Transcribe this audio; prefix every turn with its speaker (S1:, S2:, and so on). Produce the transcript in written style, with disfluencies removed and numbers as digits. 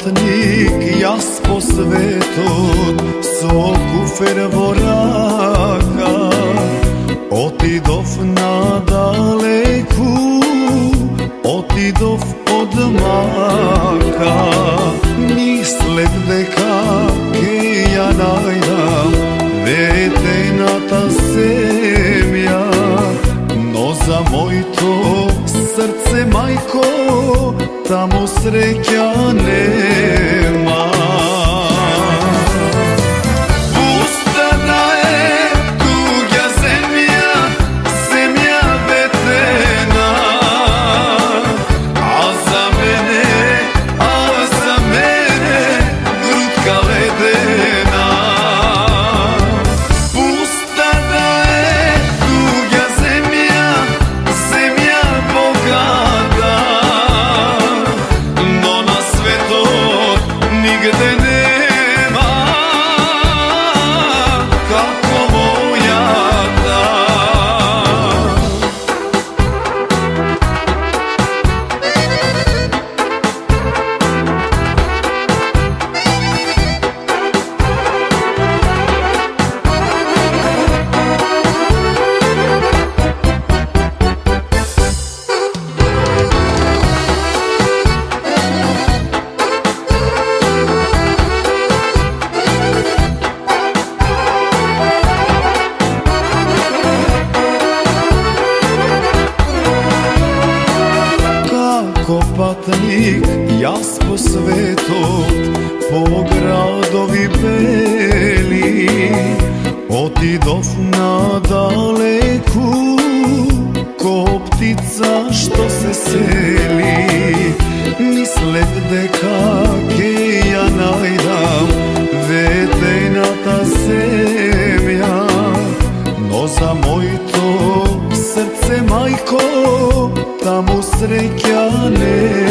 S1: patnik, jas po svetot, soku fervoraka. Otidov na daleku, otidov od maka. Mislek deka ke ja najdam, vetenata zemlja. No za mojto srce, majko, tamo sreća nema. Pusta da je tuga zemlja, zemlja vetena, a za mene grutka ledena. Pusta da je tuga zemlja, zemlja bogata, no na svetu nigde nema kako moja ta. Ko patnik, jas po svetot, po gradovi beli. Otidov na daleku, ko ptica što se seli. Mislek deka ke ja najdam, vetenata zemlja. No za mojto srce, majko, tamo sreća nema.